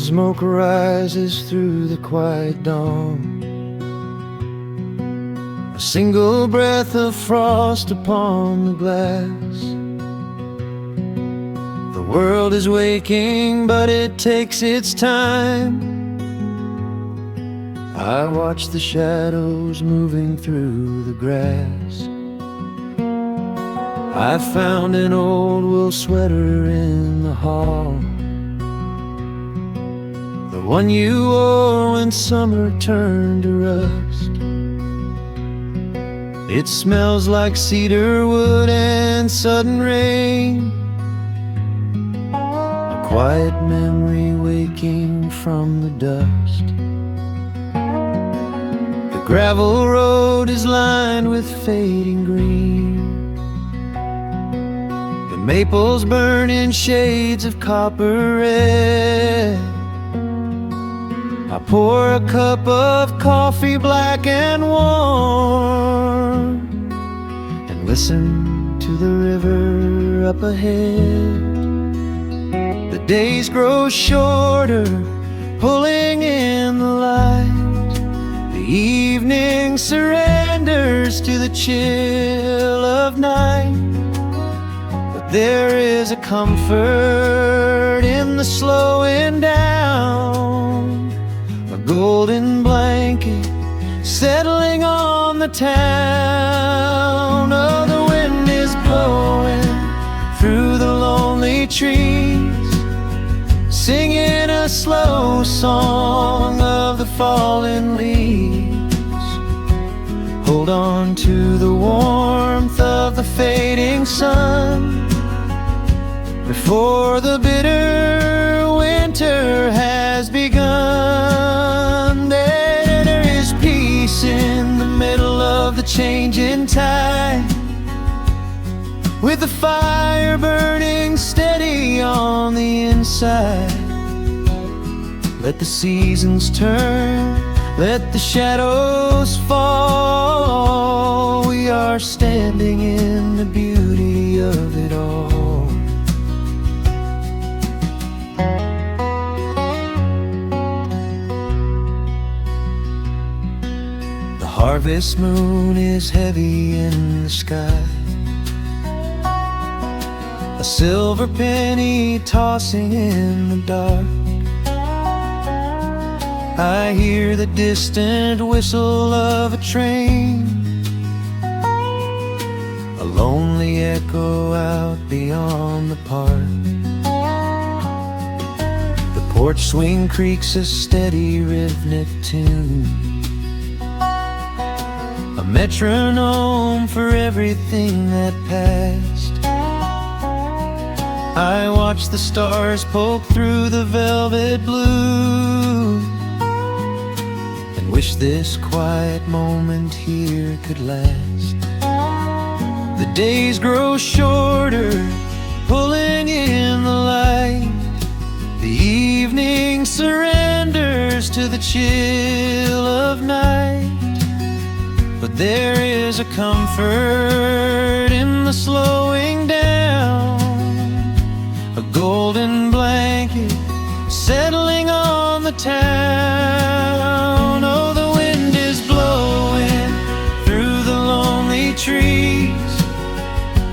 Smoke rises through the quiet dawn, a single breath of frost upon the glass. The world is waking, but it takes its time. I watch the shadows moving through the grass. I found an old wool sweater in the hall, the one you wore when summer turned to rust. It smells like cedar wood and sudden rain, a quiet memory waking from the dust. The gravel road is lined with fading green, the maples burn in shades of copper red. I pour a cup of coffee black and warm, and listen to the river up ahead. The days grow shorter, pulling in the light. The evening surrenders to the chill of night. But there is a comfort in the slowing down, a golden blanket settling on the town. Oh, the wind is blowing through the lonely trees, singing a slow song of the fallen leaves. Hold on to the warmth of the fading sun before the bitter winter has begun. There is peace in the middle of the changing tide, with the fire burning steady on the inside. Let the seasons turn, let the shadows fall. We are standing in the beauty of it all. The harvest moon is heavy in the sky, a silver penny tossing in the dark. I hear the distant whistle of a train, a lonely echo out beyond the park. The porch swing creaks a steady rhythmic tune, a metronome for everything that passed. I watch the stars poke through the velvet blue, and wish this quiet moment here could last. The days grow shorter, pulling in the light. The evening surrenders to the chill of night. But there is a comfort in the slowing down, a golden blanket settling on the town. Oh, the wind is blowing through the lonely trees,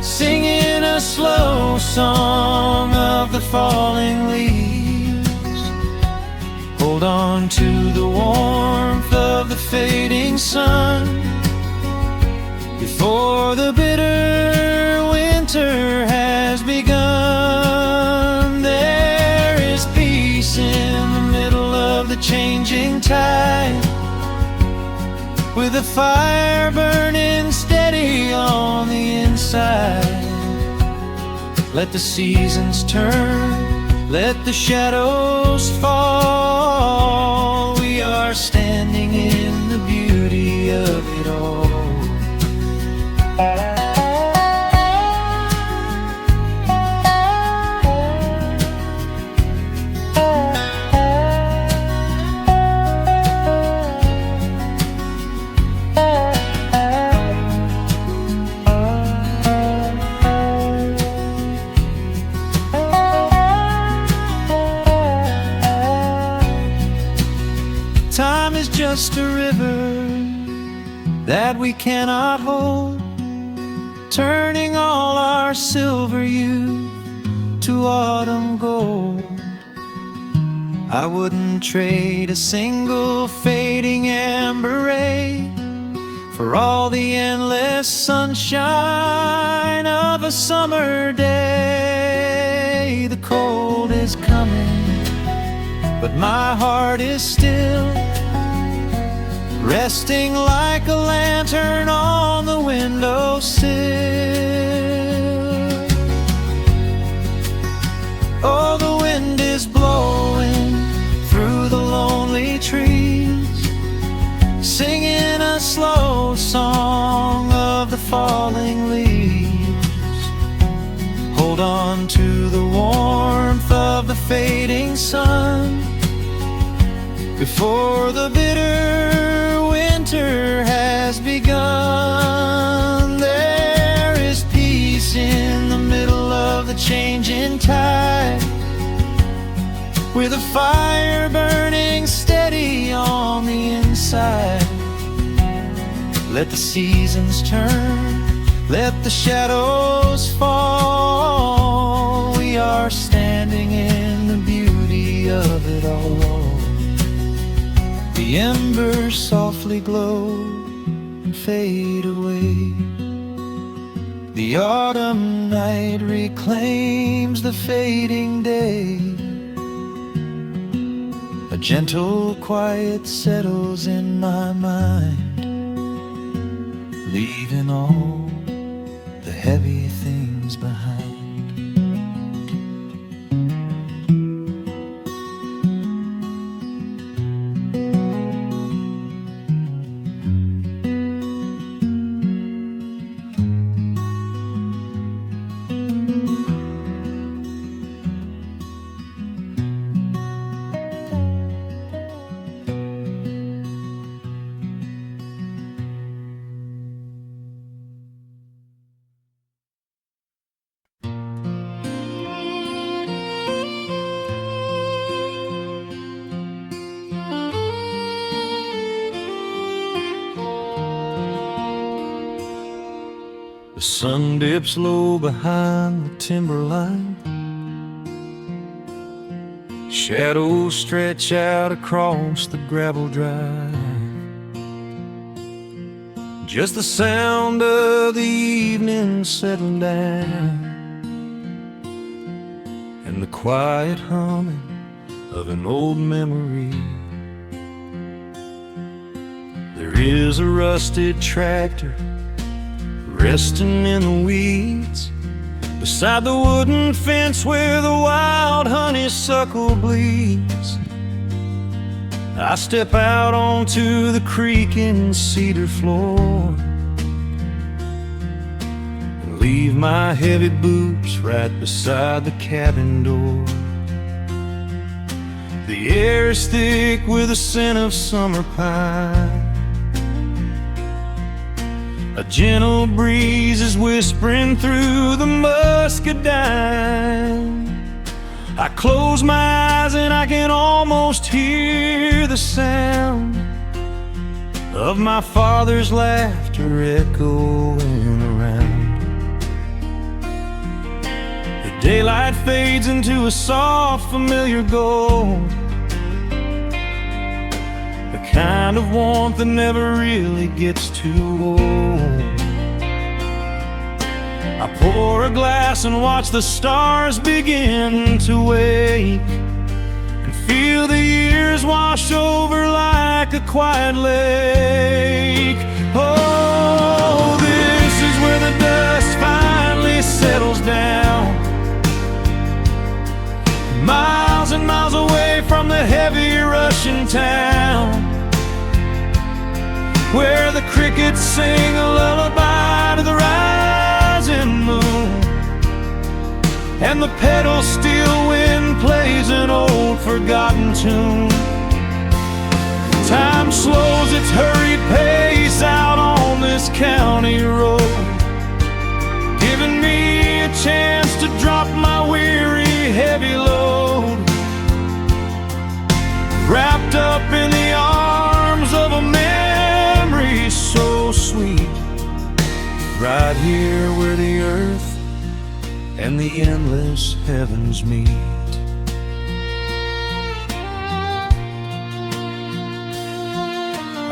singing a slow song of the falling leaves. Hold on to the warmth of the fading sun before the bitter winter has begun. There is peace in the middle of the changing tide, with a fire burning steady on the inside. Let the seasons turn, let the shadows fall. We are standing in the beauty of it all. that we cannot hold, turning all our silver youth to autumn gold. I wouldn't trade a single fading amber ray for all the endless sunshine of a summer day. The cold is coming, but my heart is still resting like a lantern on the windowsill. Oh, the wind is blowing through the lonely trees, singing a slow song of the falling leaves. Hold on to the warmth of the fading sun before the bitter winter has begun. There is peace in the middle of the changing tide, with a fire burning steady on the inside. Let the seasons turn, let the shadows fall. We are standing in the beauty of it all. The embers softly glow and fade away. The autumn night reclaims the fading day. A gentle quiet settles in my mind, leaving all the heavy things behind. The sun dips low behind the timberline. Shadows stretch out across the gravel drive. Just the sound of the evening settling down, and the quiet humming of an old memory. There is a rusted tractor resting in the weeds beside the wooden fence where the wild honeysuckle bleeds. I step out onto the creaking cedar floor and leave my heavy boots right beside the cabin door. The air is thick with the scent of summer pine. A gentle breeze is whispering through the muscadine. I close my eyes and I can almost hear the sound of my father's laughter echoing around. The daylight fades into a soft, familiar gold, the kind of warmth that never really gets too old. I pour a glass and watch the stars begin to wake, and feel the years wash over like a quiet lake. Oh, this is where the dust finally settles down, miles and miles away from the heavy Russian town, where the crickets sing a lullaby to the rising moon, and the pedal steel wind plays an old forgotten tune. Time slows its hurried pace out on this county road, giving me a chance to drop my weary heavy load, wrapped up in the arms of a memory so right here where the earth and the endless heavens meet.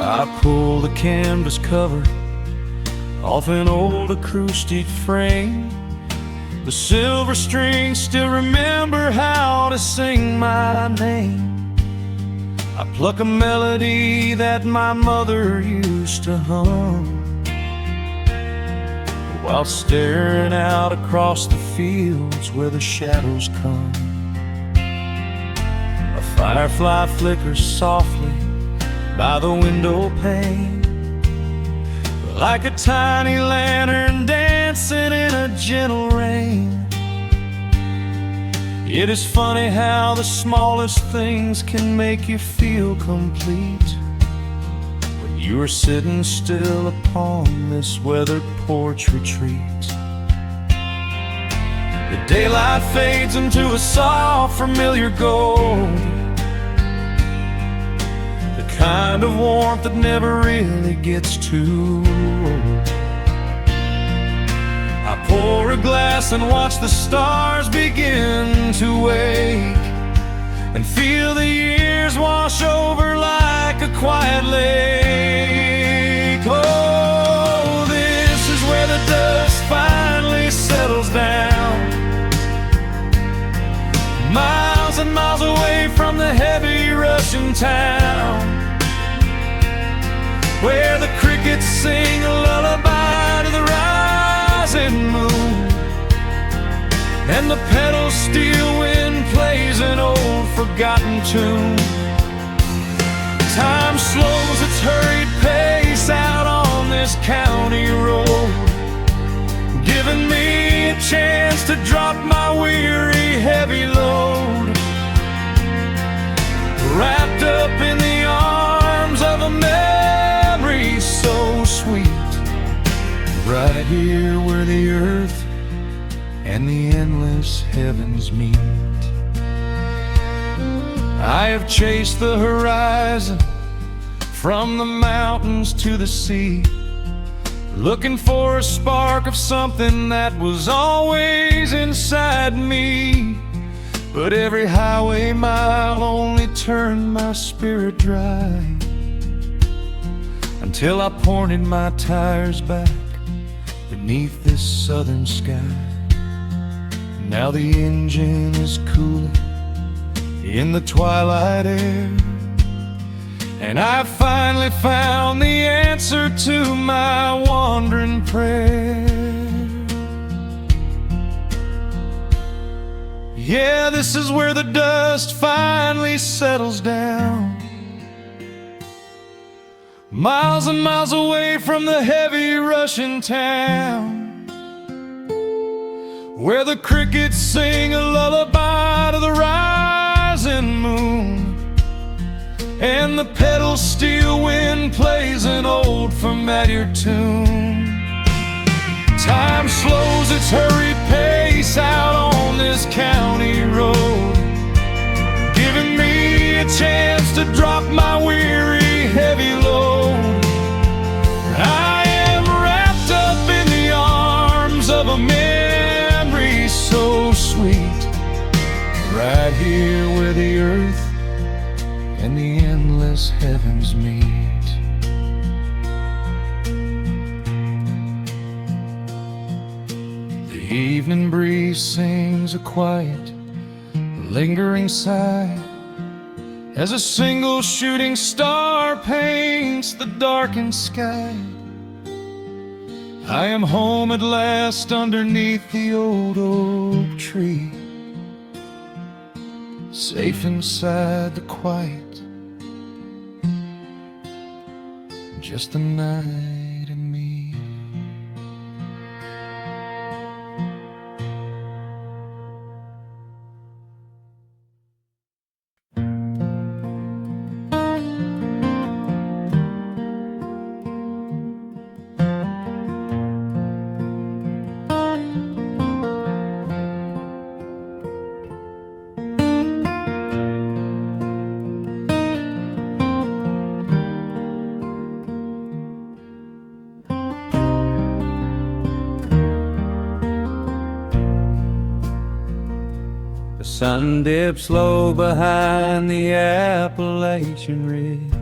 I pull the canvas cover off an old acoustic frame. The silver strings still remember how to sing my name. I pluck a melody that my mother used to hum while staring out across the fields where the shadows come. A firefly flickers softly by the window pane, like a tiny lantern dancing in a gentle rain. It is funny how the smallest things can make you feel complete when you are sitting still upon this weathered porch retreat. The daylight fades into a soft, familiar gold, the kind of warmth that never really gets too old. I pour a glass and watch the stars begin to wake, and feel the years wash over like a quiet lake. Oh, this is where the dust finally settles down, miles and miles away from the heavy Russian town, where the crickets sing a lullaby to the rising moon, and the pedal steel wind plays an old forgotten tune. Time slows its hurried pace out on this county road, giving me a chance to drop my weary heavy load, wrapped up in the arms of a memory so sweet, right here where the earth and the endless heavens meet. I have chased the horizon from the mountains to the sea, looking for a spark of something that was always inside me. But every highway mile only turned my spirit dry, until I pointed my tires back beneath this southern sky. Now the engine is cooling in the twilight air, and I've finally found the answer to my wandering prayer. Yeah, this is where the dust finally settles down, miles and miles away from the heavy Russian town, where the crickets sing a lullaby to the rising moon, and the pedal steel wind plays an old familiar tune. Time slows its hurried pace out on this county road, giving me a chance to drop my weary heavy load. I am wrapped up in the arms of a memory so sweet, right here where the earth and the endless heavens meet. The evening breeze sings a quiet, lingering sigh as a single shooting star paints the darkened sky. I am home at last underneath the old oak tree, safe inside the quiet, just the night and me. sun dips low behind the Appalachian Ridge.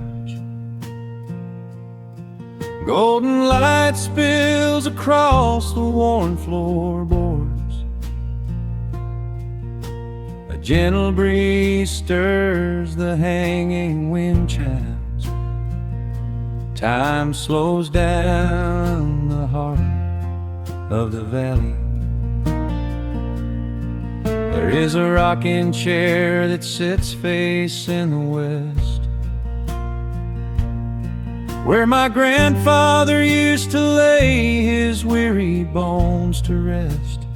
Golden light spills across the worn floorboards. A gentle breeze stirs the hanging wind chimes. Time slows down the heart of the valley. There is a rocking chair that sits facing the west, where my grandfather used to lay his weary bones to rest.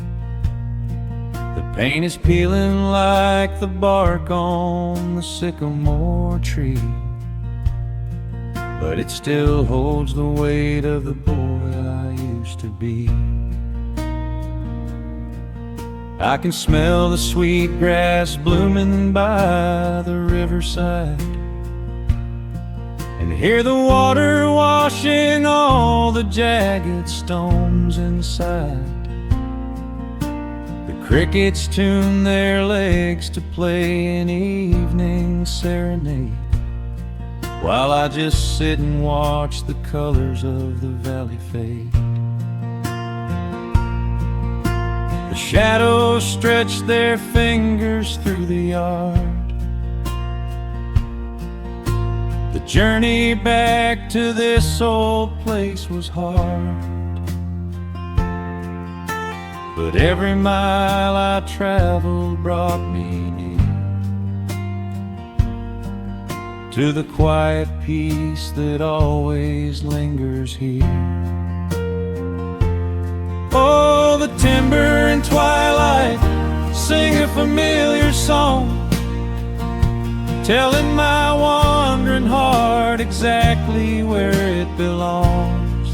The paint is peeling like the bark on the sycamore tree, but it still holds the weight of the boy I used to be. I can smell the sweet grass blooming by the riverside, and hear the water washing all the jagged stones inside. The crickets tune their legs to play an evening serenade, while I just sit and watch the colors of the valley fade. The shadows stretch their fingers through the yard. The journey back to this old place was hard, but every mile I traveled brought me near to the quiet peace that always lingers here. Oh, the timber and twilight sing a familiar song, telling my wandering heart exactly where it belongs.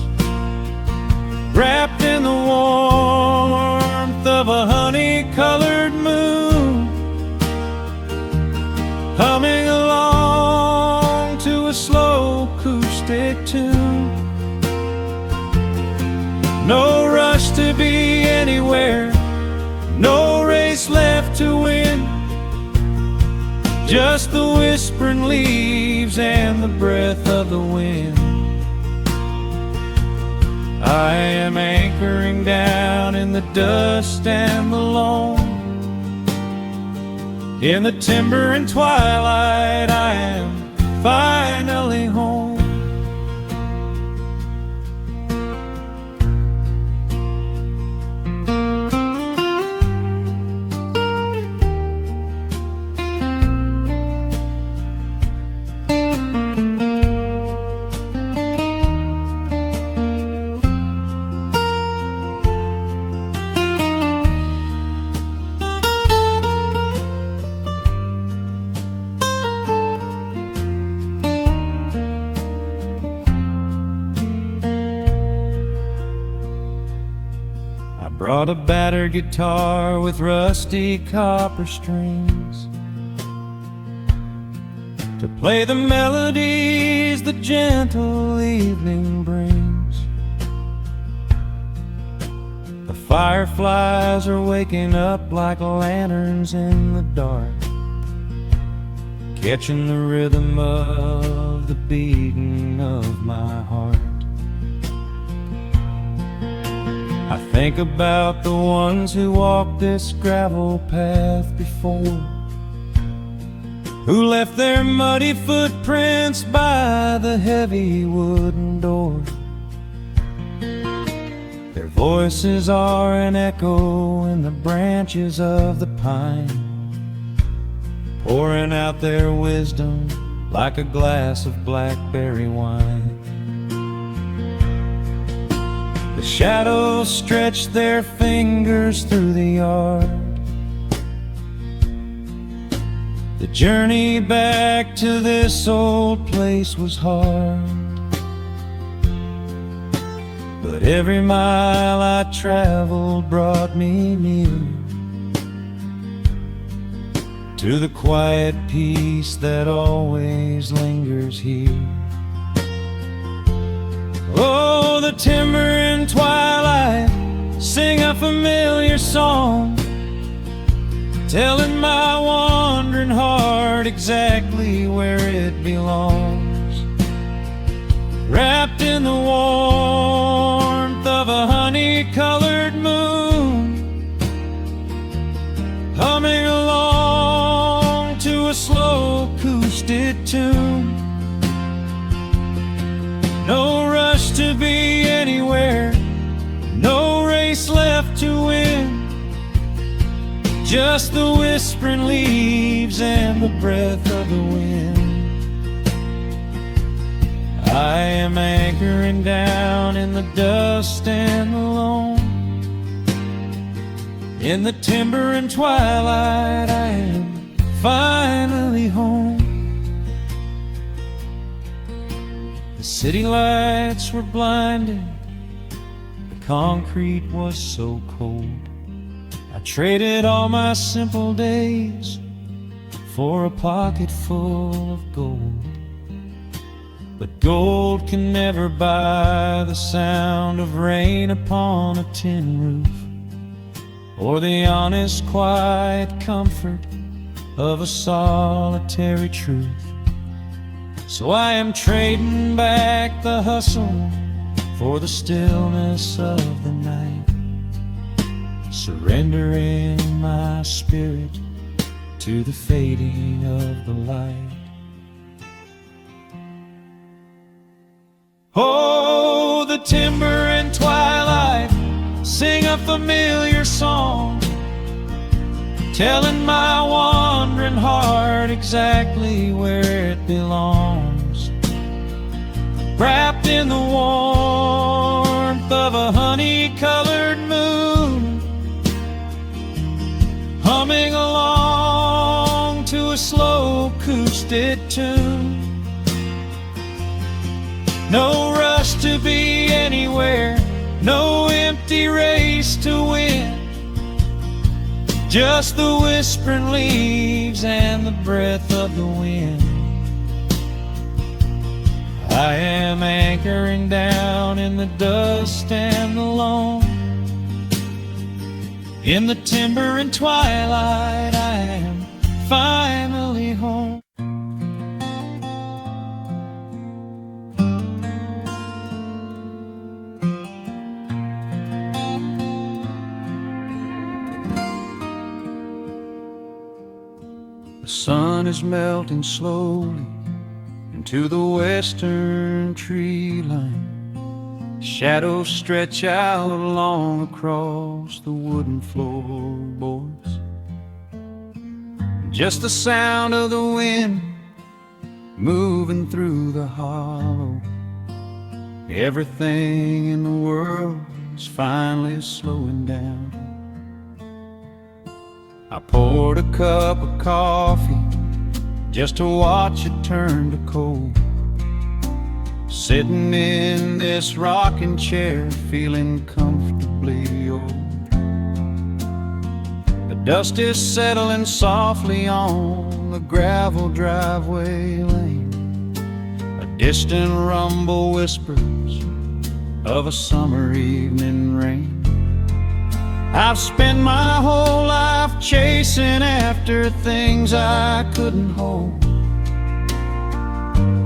Wrapped in the warmth of a honey-colored moon, humming along to a slow acoustic tune. No rush to be anywhere, no race left to win, just the whispering leaves and the breath of the wind. I am anchoring down in the dust and the loam. In the timber and twilight I am finally home. Brought a battered guitar with rusty copper strings to play the melodies the gentle evening brings. The fireflies are waking up like lanterns in the dark, catching the rhythm of the beating of my heart. I think about the ones who walked this gravel path before, who left their muddy footprints by the heavy wooden door. Their voices are an echo in the branches of the pine, pouring out their wisdom like a glass of blackberry wine. The shadows stretch their fingers through the yard. The journey back to this old place was hard, but every mile I traveled brought me near to the quiet peace that always lingers here. Oh, the timber and twilight sing a familiar song, telling my wandering heart exactly where it belongs. Wrapped in the warmth of a honey-colored moon, humming along to a slow acoustic tune. No rush to be anywhere, no race left to win, just the whispering leaves and the breath of the wind. I am anchoring down in the dust and the loam. In the timber and twilight, I am finally home. The city lights were blinding, the concrete was so cold. I traded all my simple days for a pocket full of gold. But gold can never buy the sound of rain upon a tin roof, or the honest, quiet comfort of a solitary truth. So I am trading back the hustle for the stillness of the night, surrendering my spirit to the fading of the light. Oh, the timber and twilight sing a familiar song, telling my wandering heart exactly where it belongs. Wrapped in the warmth of a honey-colored moon, humming along to a slow acoustic tune. No rush to be anywhere, no empty race to win, just the whispering leaves and the breath of the wind. I am anchoring down in the dust and the loam. In the timber and twilight, I am finally home. The sun is melting slowly into the western tree line. Shadows stretch out long across the wooden floorboards. Just the sound of the wind moving through the hollow. Everything in the world is finally slowing down. I poured a cup of coffee just to watch it turn to cold, sitting in this rocking chair feeling comfortably old. The dust is settling softly on the gravel driveway lane. A distant rumble whispers of a summer evening rain. I've spent my whole life chasing after things I couldn't hold,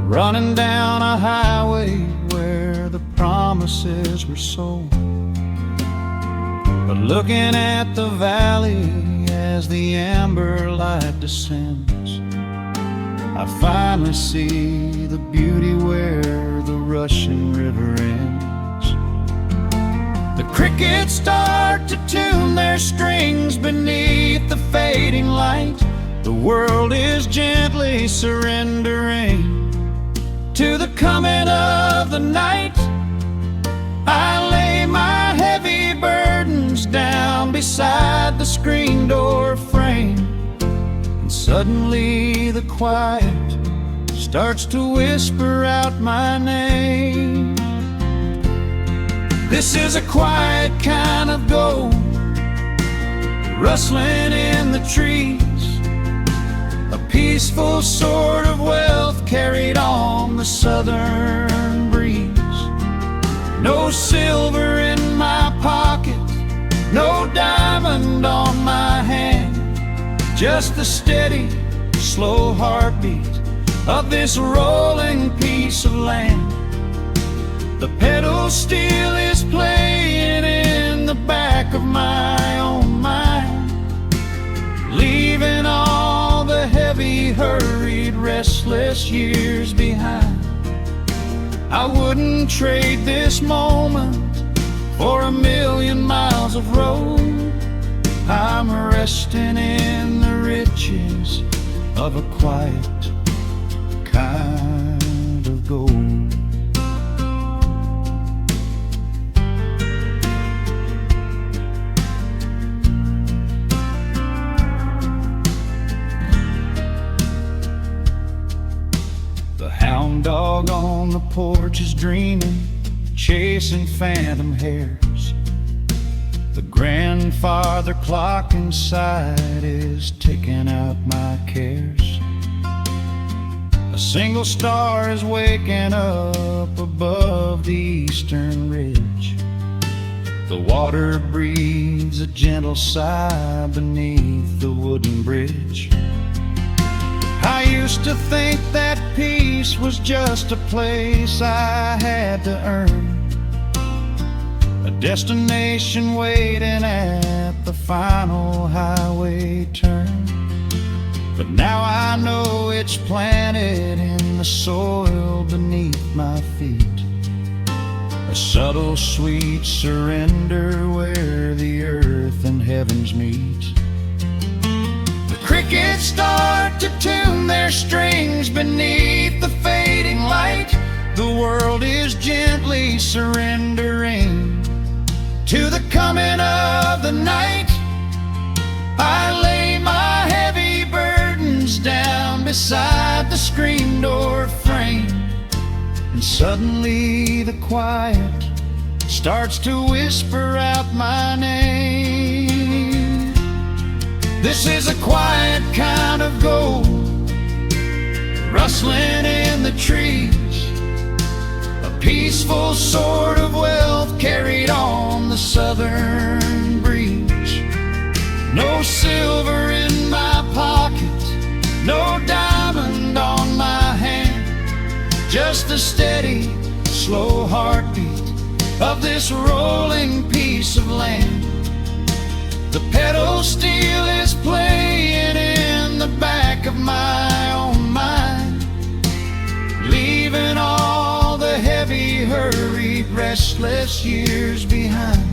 running down a highway where the promises were sold. But looking at the valley as the amber light descends, I finally see the beauty where the rushing river ends. The crickets start to tune their strings beneath the fading light. The world is gently surrendering to the coming of the night. I lay my heavy burdens down beside the screen door frame, and suddenly the quiet starts to whisper out my name. This is a quiet kind of gold, rustling in the trees, a peaceful sort of wealth carried on the southern breeze. No silver in my pocket, no diamond on my hand, just the steady, slow heartbeat of this rolling piece of land. The pedal steel is playing in the back of my own mind, leaving all the heavy, hurried, restless years behind. I wouldn't trade this moment for 1,000,000 miles of road. I'm resting in the riches of a quiet kind of gold. The hound dog on the porch is dreaming, chasing phantom hares. The grandfather clock inside is ticking out my cares. A single star is waking up above the eastern ridge. The water breathes a gentle sigh beneath the wooden bridge. I used to think that peace was just a place I had to earn, a destination waiting at the final highway turn. But now I know it's planted in the soil beneath my feet, a subtle, sweet surrender where the earth and heavens meet. The crickets start to tune their strings beneath the fading light. The world is gently surrendering to the coming of the night. I lay my heavy burdens down beside the screen door frame, and suddenly the quiet starts to whisper out my name. This is a quiet kind of gold, rustling in the trees, a peaceful sort of wealth carried on the southern breeze. No silver in my pocket, no diamond on my hand, just the steady, slow heartbeat of this rolling piece of land. The pedal steel is playing in the back of my own mind, leaving all the heavy, hurried, restless years behind.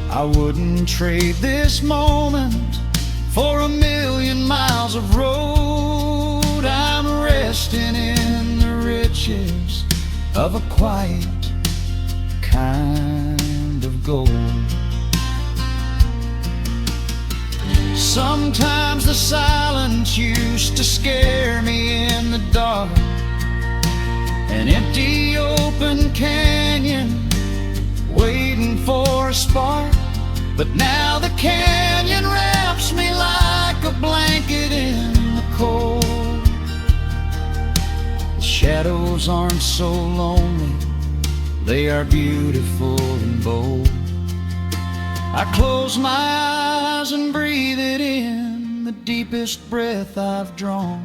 I wouldn't trade this moment for 1,000,000 miles of road. I'm resting in the riches of a quiet kind of gold. Sometimes the silence used to scare me in the dark, an empty open canyon waiting for a spark. But now the canyon wraps me like a blanket in the cold. The shadows aren't so lonely, they are beautiful and bold. I close my eyes and breathe it in, the deepest breath I've drawn.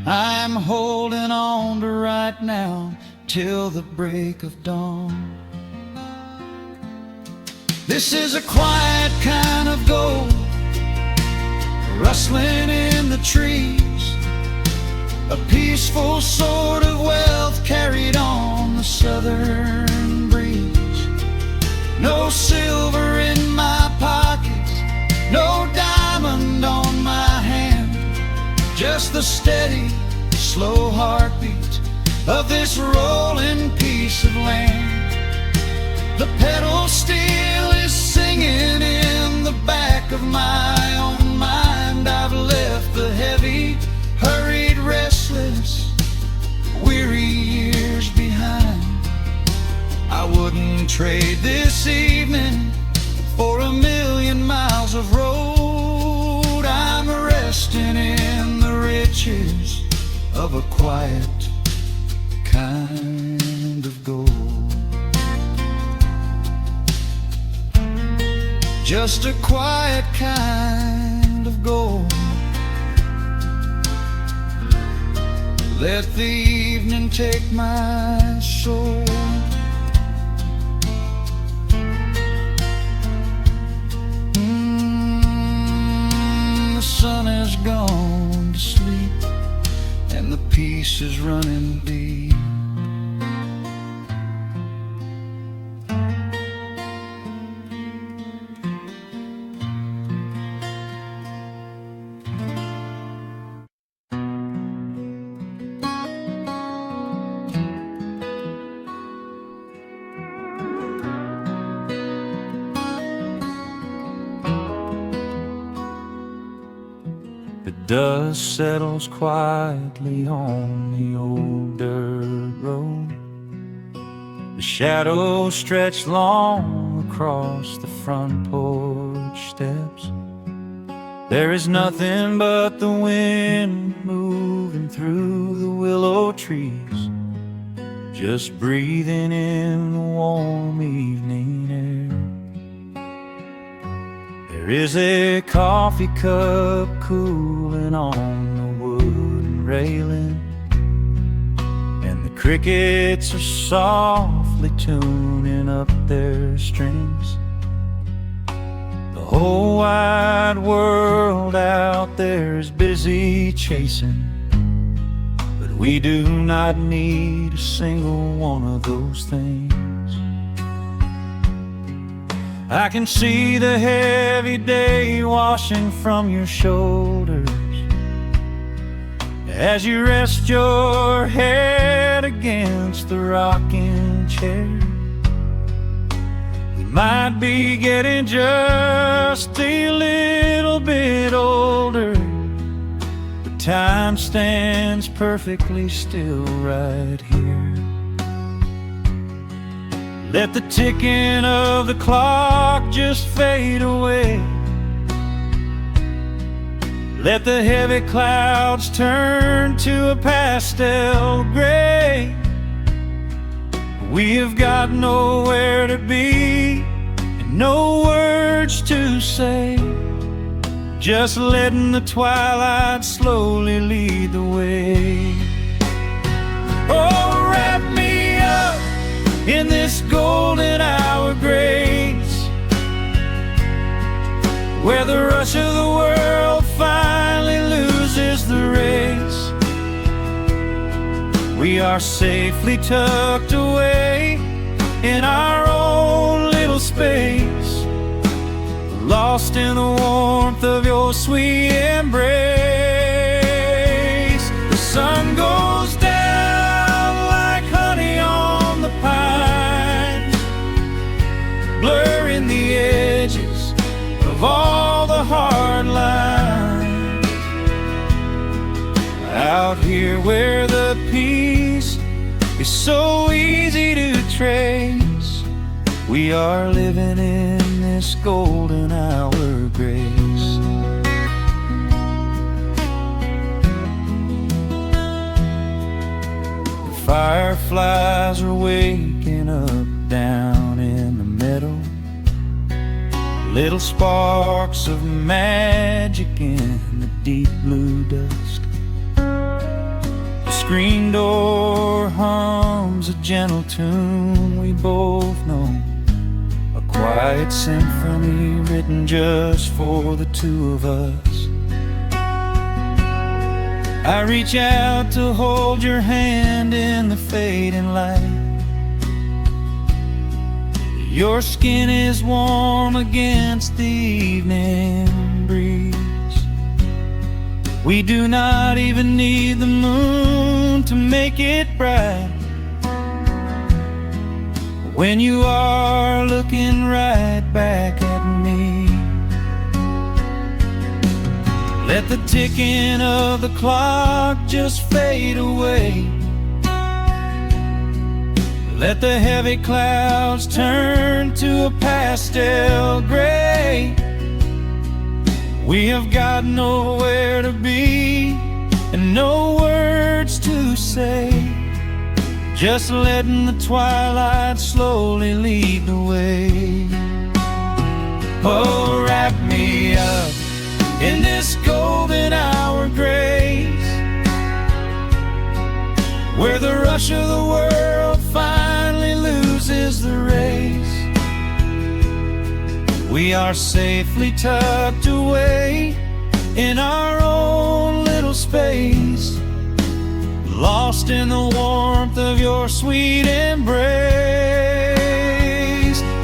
I'm holding on to right now till the break of dawn. This is a quiet kind of gold, rustling in the trees, a peaceful sort of wealth carried on the southern breeze. No silver in my pocket, no diamond on my hand, just the steady, slow heartbeat of this rolling piece of land. The pedal steel is singing in the back of my own mind. I've left the heavy, hurried, restless, weary years behind. I wouldn't trade this evening for 1,000,000 miles of road. I'm resting in the riches of a quiet kind of gold. Just a quiet kind Let the evening take my soul. The sun has gone to sleep, and the peace is running deep. The dust settles quietly on the old dirt road. The shadows stretch long across the front porch steps. There is nothing but the wind moving through the willow trees, just breathing in the warm evening air. There is a coffee cup cooling on the wooden railing, and the crickets are softly tuning up their strings. The whole wide world out there is busy chasing, but we do not need a single one of those things. I can see the heavy day washing from your shoulders as you rest your head against the rocking chair. We might be getting just a little bit older, but time stands perfectly still right here. Let the ticking of the clock just fade away. Let the heavy clouds turn to a pastel gray. We have got nowhere to be and no words to say, just letting the twilight slowly lead the way. Oh, wrap me up in this golden hour grace, where the rush of the world finally loses the race. We are safely tucked away in our own little space, lost in the warmth of your sweet embrace. The sun goes down like honey on the pine, blurring the edges of all the hard lines. Out here where the peace is so easy to trace, we are living in this golden hour grace. The fireflies are waking up down in the meadow, little sparks of magic in the deep blue dusk. The screen door hums a gentle tune we both know, a quiet symphony written just for the two of us. I reach out to hold your hand in the fading light. Your skin is warm against the evening breeze. We do not even need the moon to make it bright, when you are looking right back at me. Let the ticking of the clock just fade away. Let the heavy clouds turn to a pastel gray. We have got nowhere to be and no words to say, just letting the twilight slowly lead the way. Oh, wrap me up in this golden hour grace, where the rush of the world finally loses the race. We are safely tucked away in our own little space, lost in the warmth of your sweet embrace.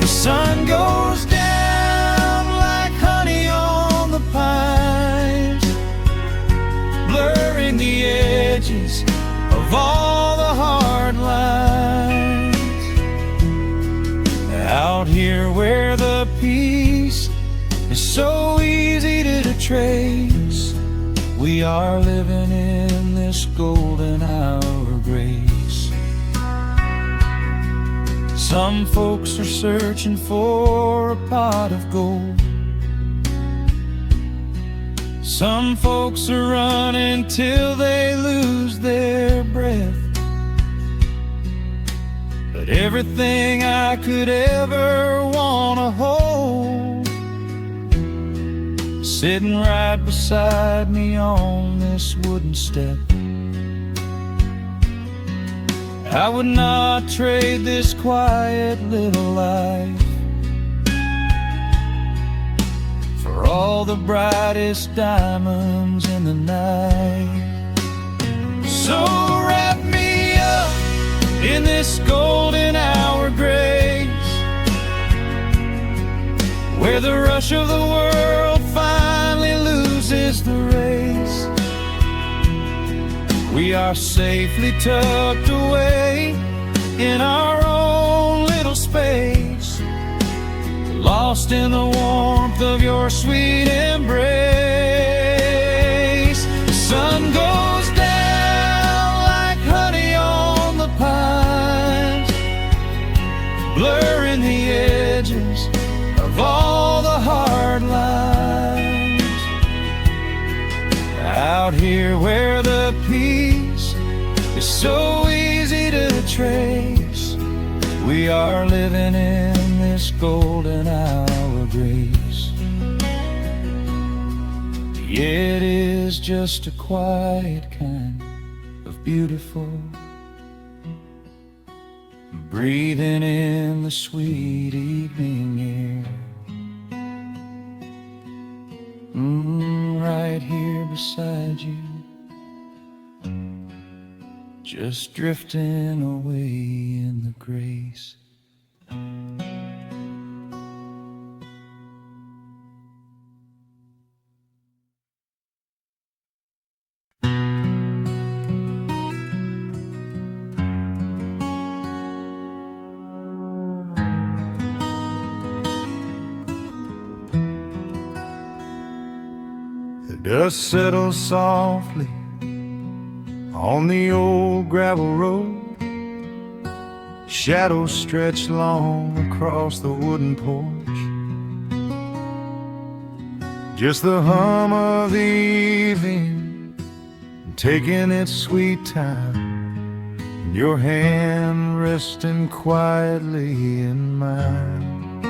The sun goes down like honey on the pines, blurring the edges of all the hard lines. Out here where the peace is so easy to trace, we are living in this golden hour grace. Some folks are searching for a pot of gold, some folks are running till they lose their breath. But everything I could ever wanna hold, sitting right beside me on this wooden step. I would not trade this quiet little life for all the brightest diamonds in the night. So wrap me up in this golden hour grace, where the rush of the world finally loses the race. We are safely tucked away in our own little space, lost in the warmth of your sweet embrace. The sun goes down like honey on the pines, blurring the edges of all the hard lines. Out here where the peace is so easy to trace, we are living in this golden hour grace. It is just a quiet kind of beautiful, breathing in the sweet evening air. Right here beside you, just drifting away in the grace. The dust settles softly on the old gravel road, shadows stretch long across the wooden porch. Just the hum of the evening taking its sweet time, and your hand resting quietly in mine.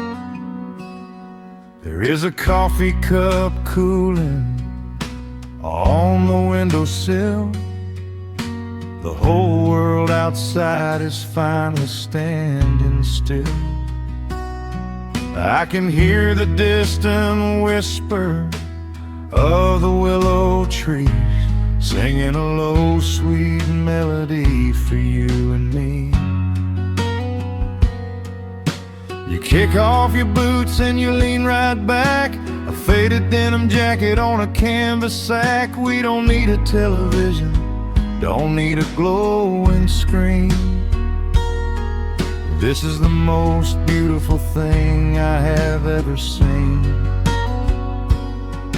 There is a coffee cup cooling on the windowsill. The whole world outside is finally standing still. I can hear the distant whisper of the willow trees, singing a low, sweet melody for you and me. You kick off your boots and you lean right back, a faded denim jacket on a canvas sack. We don't need a television, don't need a glowing screen. This is the most beautiful thing I have ever seen.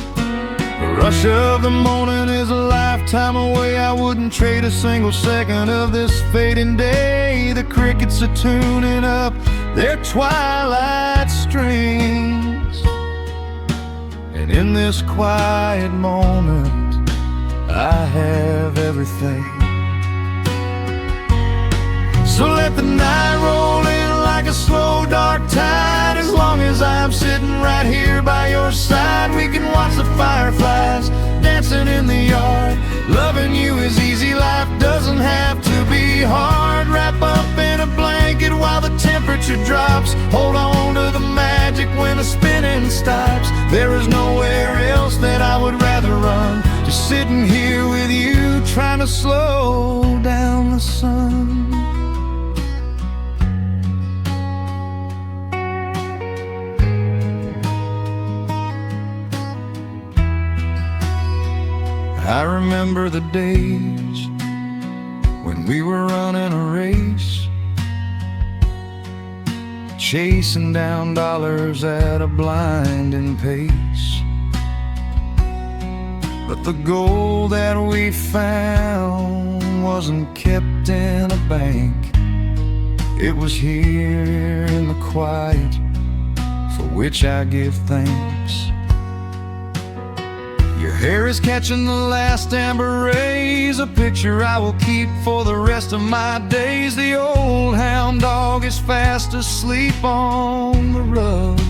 The rush of the morning is a lifetime away. I wouldn't trade a single second of this fading day. The crickets are tuning up their twilight strings, and in this quiet moment I have everything. So let the night roll in like a slow dark tide. As long as I'm sitting right here by your side, we can watch the fireflies dancing in the yard. Loving you is easy, life doesn't have to be be hard. Wrap up in a blanket while the temperature drops. Hold on to the magic when the spinning stops. There is nowhere else that I would rather run. Just sitting here with you, trying to slow down the sun. I remember the days when we were running a race, chasing down dollars at a blinding pace. But the gold that we found wasn't kept in a bank. It was here in the quiet, for which I give thanks. Your hair is catching the last amber rays, a picture I will keep for the rest of my days. The old hound dog is fast asleep on the rug,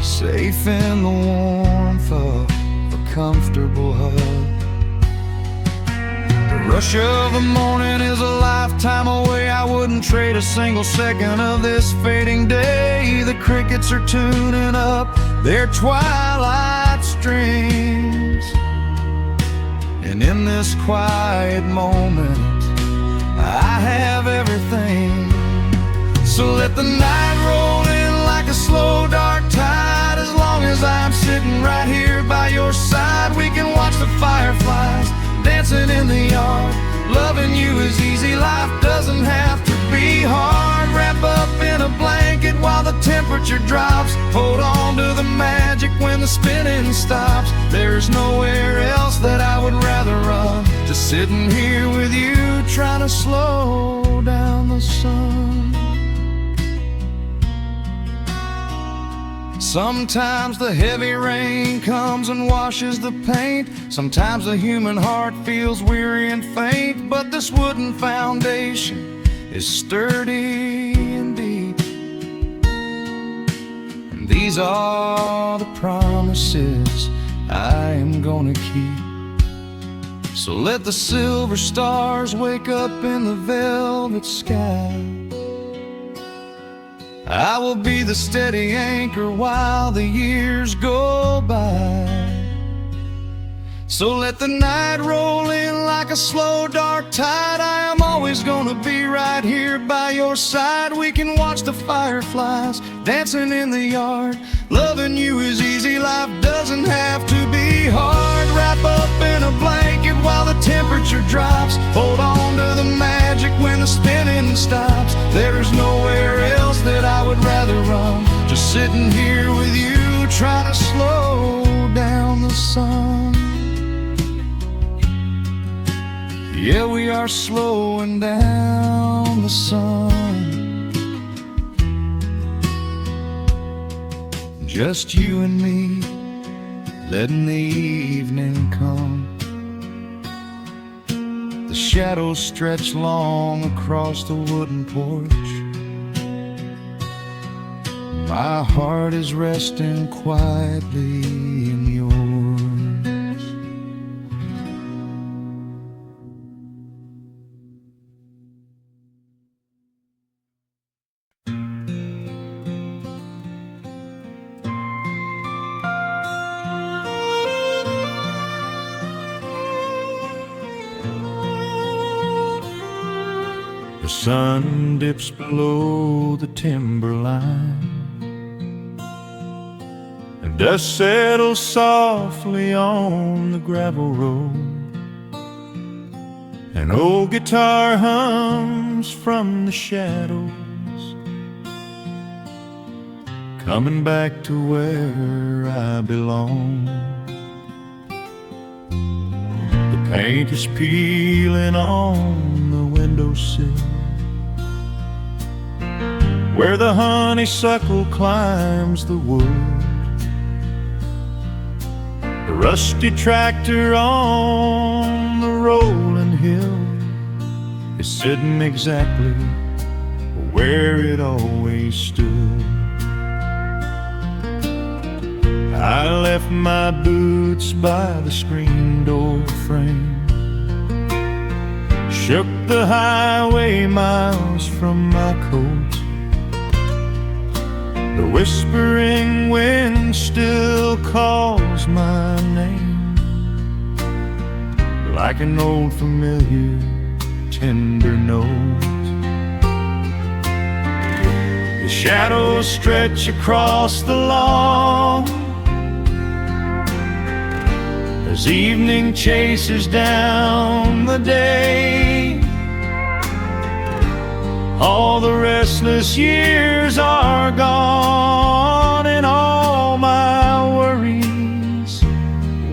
safe in the warmth of a comfortable hug. The rush of the morning is a lifetime away. I wouldn't trade a single second of this fading day. The crickets are tuning up their twilight strings, and in this quiet moment I have everything. So let the night roll in like a slow dark tide. As long as I'm sitting right here by your side, we can watch the fireflies dancing in the yard. Loving you is easy, life doesn't have to be hard. Wrap up in a blanket while the temperature drops. Hold on to the magic when the spinning stops. There's nowhere else that I would rather run. Just sitting here with you, trying to slow down the sun. Sometimes the heavy rain comes and washes the paint. Sometimes the human heart feels weary and faint. But this wooden foundation is sturdy and deep, and these are the promises I am gonna keep. So let the silver stars wake up in the velvet sky. I will be the steady anchor while the years go by. So let the night roll in like a slow dark tide. I am always gonna be right here by your side. We can watch the fireflies dancing in the yard. Loving you is easy, life doesn't have to be hard. Wrap up in a blanket while the temperature drops. Hold on to the magic when the spinning stops. There's nowhere else that I would rather run. Just sitting here with you, trying to slow down the sun. Yeah, we are slowing down the sun. Just you and me, letting the evening come. The shadows stretch long across the wooden porch. My heart is resting quietly in yours. The sun dips below the timberline, and dust settles softly on the gravel road. An old guitar hums from the shadows, coming back to where I belong. The paint is peeling on the windowsill, where the honeysuckle climbs the wood. The rusty tractor on the rolling hill is sitting exactly where it always stood. I left my boots by the screen door frame, shook the highway miles from my coat. The whispering wind still calls my name, like an old familiar tender note. The shadows stretch across the lawn as evening chases down the day. All the restless years are gone, and all my worries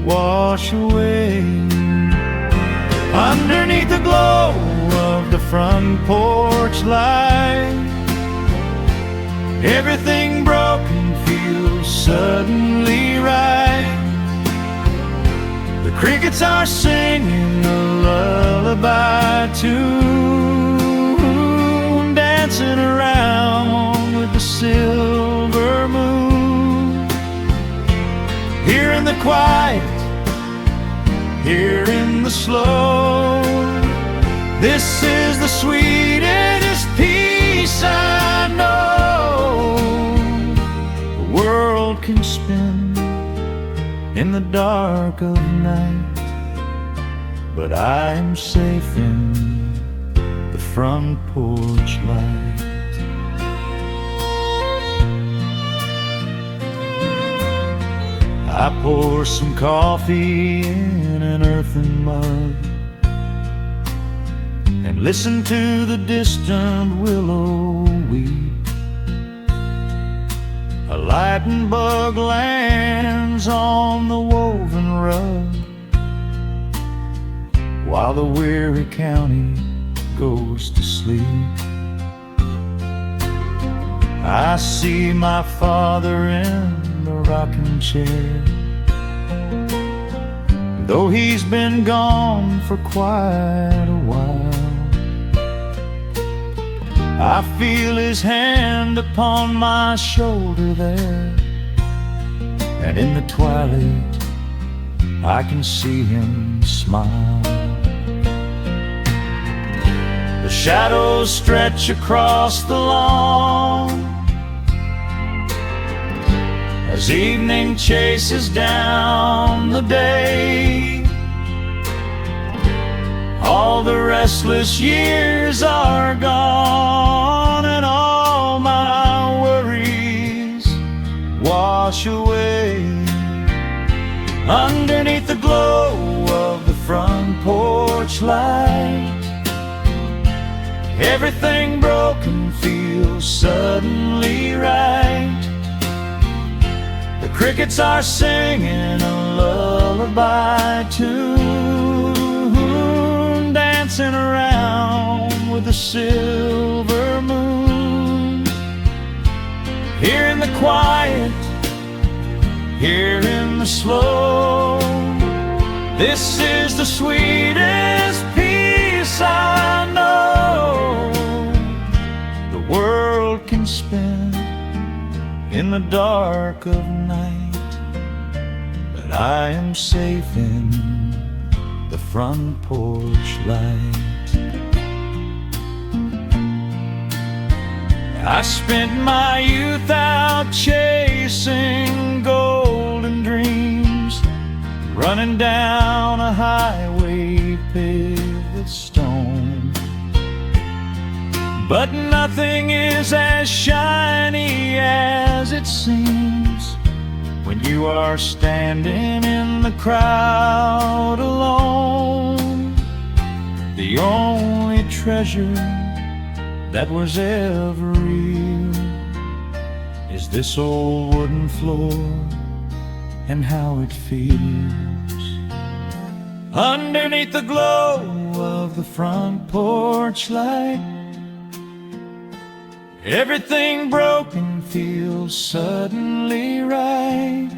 wash away. Underneath the glow of the front porch light, everything broken feels suddenly right. The crickets are singing a lullaby tune, dancing around with the silver moon. Here in the quiet, here in the slow, this is the sweetest peace I know. The world can spin in the dark of night, but I am safe in the front porch light. I pour some coffee in an earthen mug and listen to the distant willow weep. A lightning bug lands on the woven rug, while the weary county goes to sleep. I see my father in the rocking chair, though he's been gone for quite a while. I feel his hand upon my shoulder there, and in the twilight I can see him smile. The shadows stretch across the lawn as evening chases down the day. All the restless years are gone, and all my worries wash away. Underneath the glow of the front porch light, everything broken feels suddenly right. The crickets are singing a lullaby tune, dancing around with the silver moon. Here in the quiet, here in the slow, this is the sweetest peace I know. The world can spin in the dark of night, but I am safe in the front porch light. I spent my youth out chasing golden dreams, running down a highway paved with stone. But nothing is as shiny as it seems when you are standing in the crowd alone. The only treasure that was ever real is this old wooden floor and how it feels. Underneath the glow of the front porch light, everything broken feels suddenly right.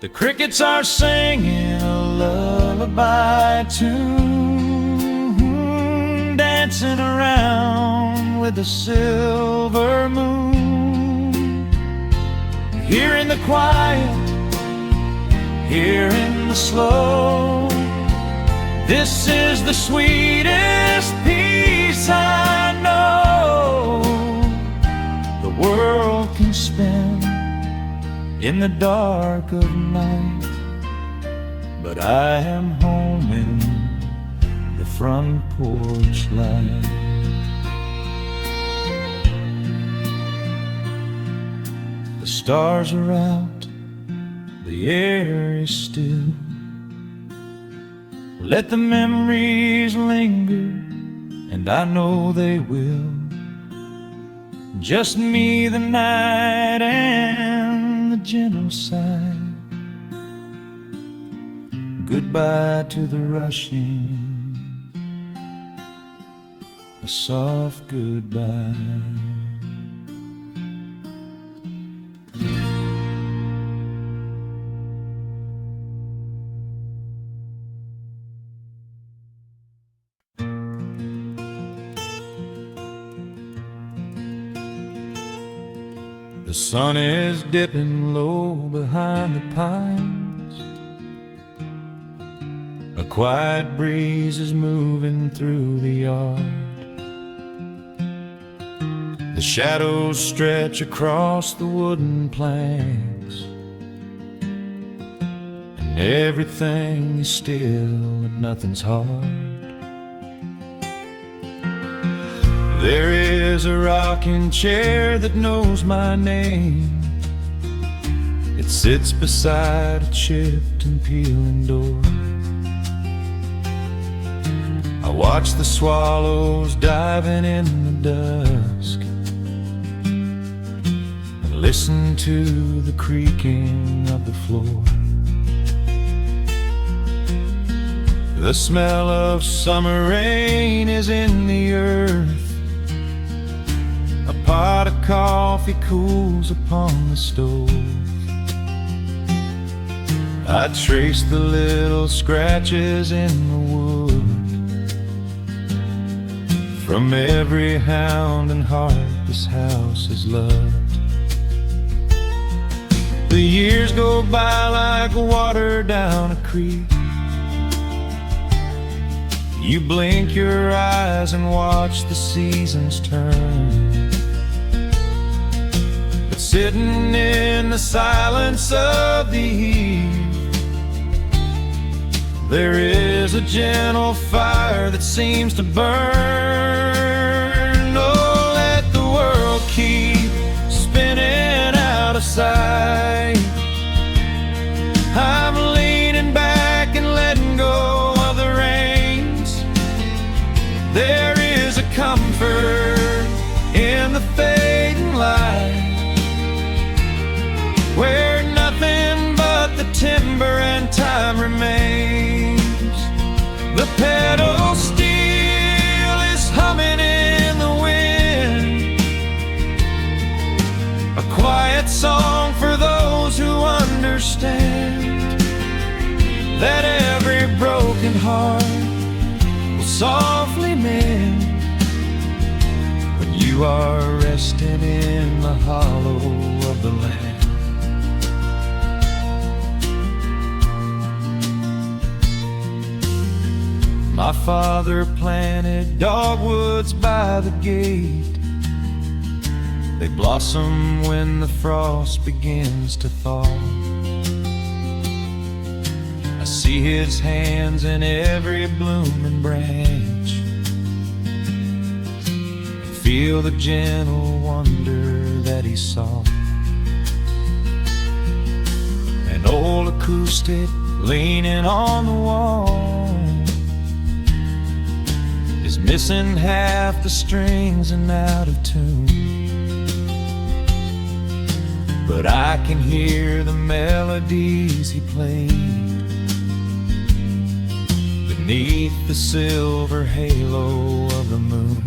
The crickets are singing a lullaby tune, dancing around with the silver moon. Here in the quiet, here in the slow, This is the sweetest peace I know the world can spend in the dark of night. But I am home in the front porch light. The stars are out, the air is still. Let the memories linger, and I know they will. Just me, the night, and the gentle sigh. Goodbye to the rushing, a soft goodbye. The sun is dipping low behind the pines. A quiet breeze is moving through the yard. The shadows stretch across the wooden planks, and everything is still and nothing's hard. There is a rocking chair that knows my name. It sits beside a chipped and peeling door. I watch the swallows diving in the dusk, and listen to the creaking of the floor. The smell of summer rain is in the earth. A pot of coffee cools upon the stove. I trace the little scratches in the wood from every hound and heart this house has loved. The years go by like water down a creek. You blink your eyes and watch the seasons turn. But sitting in the silence of the eve, there is a gentle fire that seems to burn. Oh, let the world keep spinning out of sight. I'm leaning back and letting go of the reins. There is a comfort in the fading light, where nothing but the timber and time remains. The pedal steel is humming in the wind, a quiet song for those who understand that every broken heart will softly mend when you are resting in the hollow of the land. My father planted dogwoods by the gate. They blossom when the frost begins to thaw. I see his hands in every blooming branch, feel the gentle wonder that he saw. An old acoustic leaning on the wall is missing half the strings and out of tune, but I can hear the melodies he played beneath the silver halo of the moon.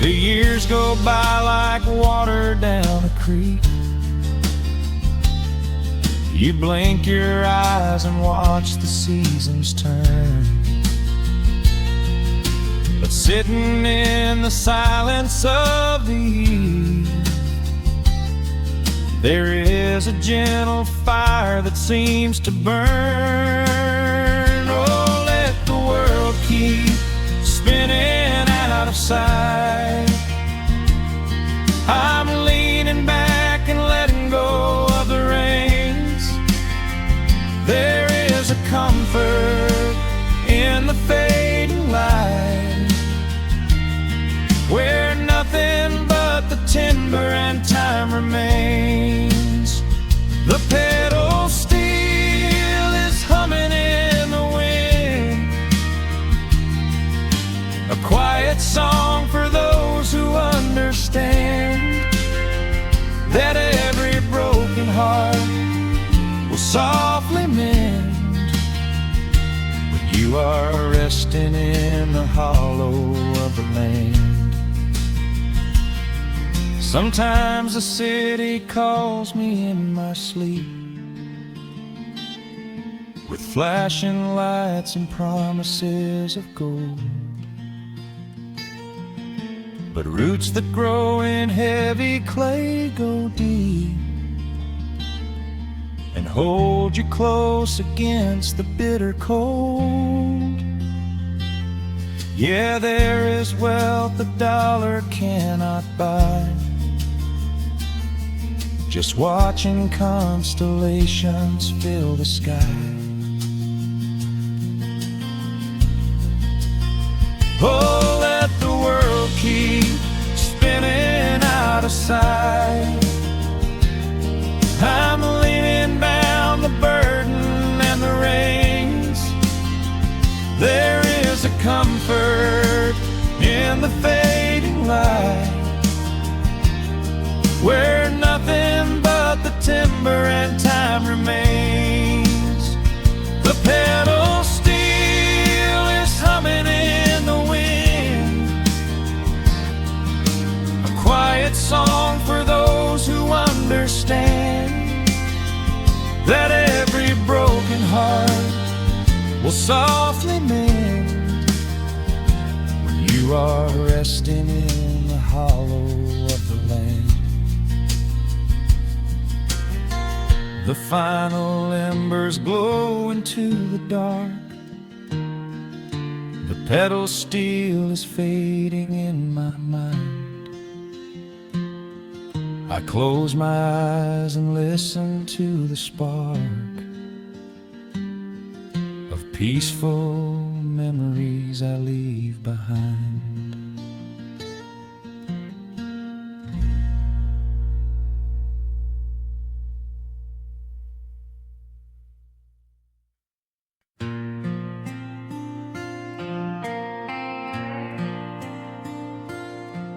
The years go by like water down a creek. You blink your eyes and watch the seasons turn. But sitting in the silence of the eve, there is a gentle fire that seems to burn. keep spinning out of sight. I'm leaning back and letting go of the reins. There is a comfort in the fading light, where nothing but the timber and time remains. The pedal steel is humming in the wind, a quiet song for those who understand that every broken heart will softly mend when you are resting in the hollow of the land. Sometimes the city calls me in my sleep, with flashing lights and promises of gold. But roots that grow in heavy clay go deep and hold you close against the bitter cold. Yeah, there is wealth a dollar cannot buy, just watching constellations fill the sky. Oh, let the world keep spinning out of sight. I'm leaning down the burden and the reins. There is a comfort in the fading light, where nothing but the timber and time remains. The pedal steel is humming in the wind, a quiet song for those who understand that every broken heart will softly mend when you are resting in the hollow of the land. The final embers glow into the dark, the pedal steel is fading in my mind. I close my eyes and listen to the spark of peaceful memories I leave behind.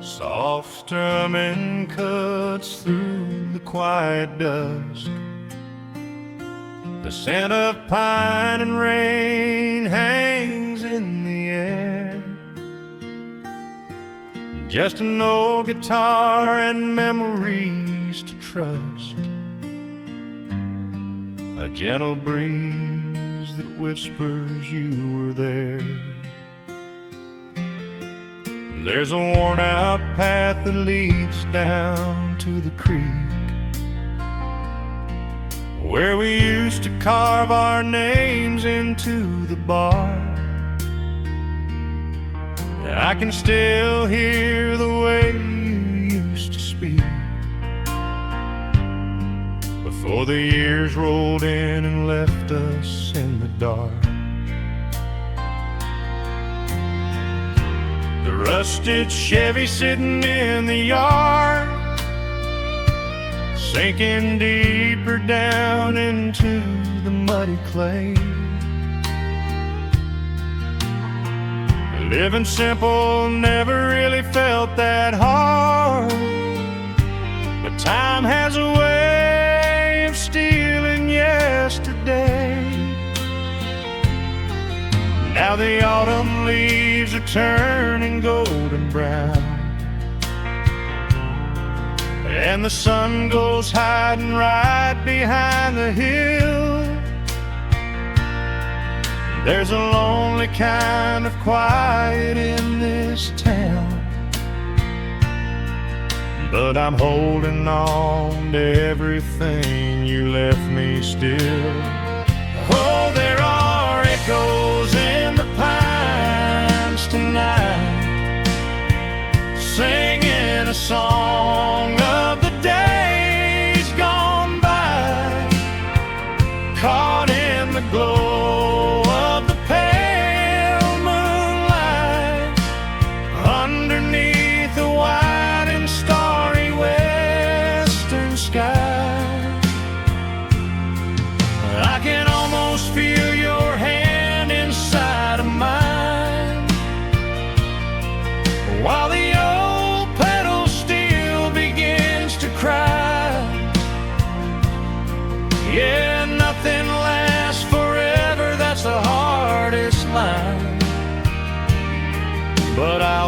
Soft strumming cuts through the quiet dusk. The scent of pine and rain hangs in the air. Just an old guitar and memories to trust, a gentle breeze that whispers you were there. There's a worn-out path that leads down to the creek, where we used to carve our names into the bark. I can still hear the way you used to speak before the years rolled in and left us in the dark. The rusted Chevy sitting in the yard, sinking deeper down into the muddy clay. Living simple never really felt that hard, but time has a way of stealing yesterday. Now the autumn leaves are turning golden brown, and the sun goes hiding right behind the hill. There's a lonely kind of quiet in this town, but I'm holding on to everything you left me still. Oh, there are echoes in the pine,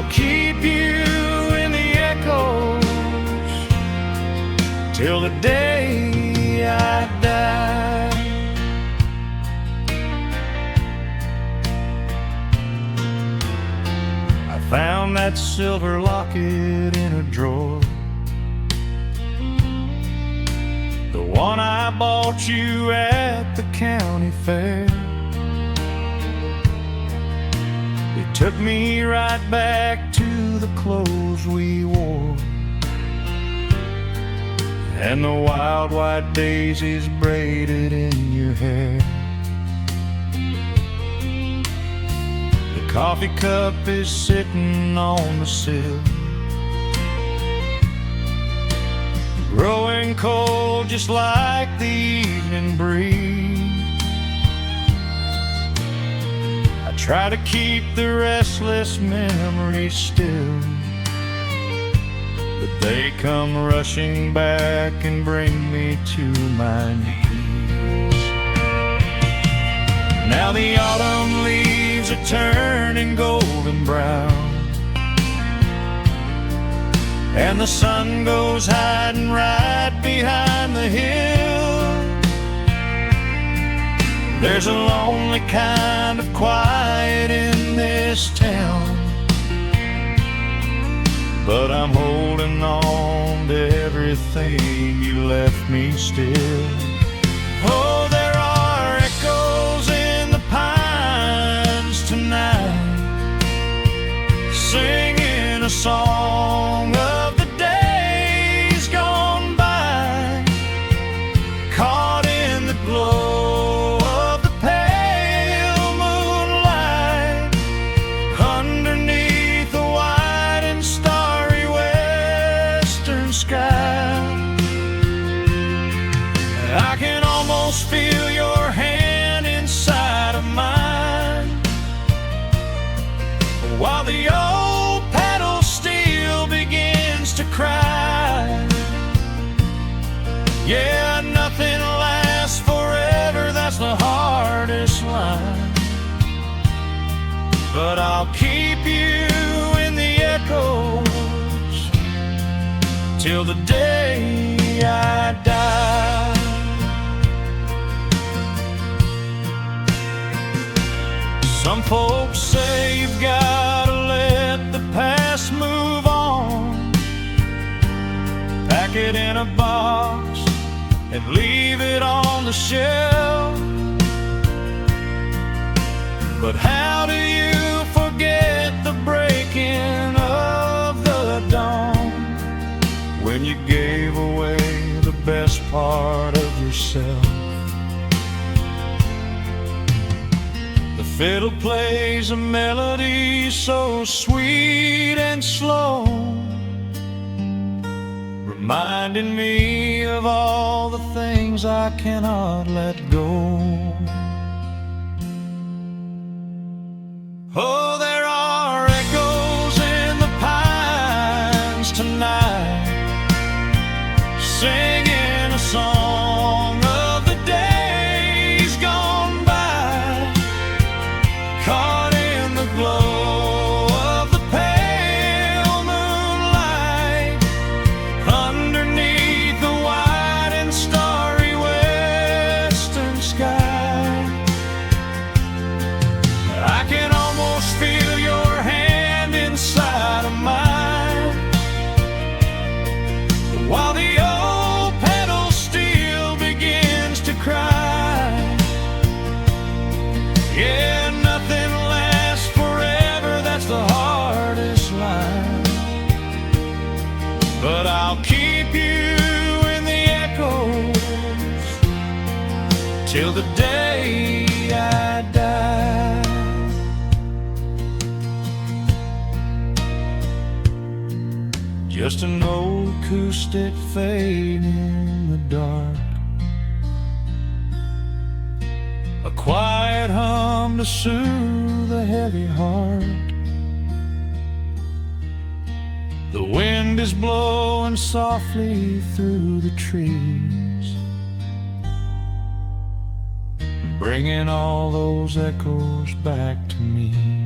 I'll keep you in the echoes till the day I die. I found that silver locket in a drawer, the one I bought you at the county fair. It took me right back to the clothes we wore, and the wild white daisies braided in your hair. The coffee cup is sitting on the sill, growing cold just like the evening breeze. I try to keep the restless memories still, but they come rushing back and bring me to my knees. Now the autumn leaves are turning golden brown, and the sun goes hiding right behind the hill. There's a lonely kind of quiet in this town, but I'm holding on to everything you left me still. Oh, there are echoes in the pines tonight, singing a song of the days gone by, caught in the glow of the pale moonlight, underneath the white and starry western sky. I can almost feel your hand inside of mine, while the old pedal steel begins to cry. Yeah, nothing lasts forever, that's the hardest line, but I'll keep you in the echoes till the day I die. Some folks say you've got to let the past move on, pack it in a box and leave it on the shelf. But how do you forget the breaking of the dawn, when you gave away the best part of yourself? The fiddle plays a melody so sweet and slow, reminding me of all the things I cannot let go. Oh, there are echoes in the pines tonight, singing a song of the days gone by, caught in the glow of the pale moonlight, underneath the white and starry western sky. I can almost feel your hand inside of mine, while the old pedal steel begins to cry. Yeah, nothing lasts forever, that's the hardest line, but I'll keep you in the echoes till the day I die. Just an old acoustic fade in the dark, a quiet hum to soothe a heavy heart. The wind is blowing softly through the trees, bringing all those echoes back to me.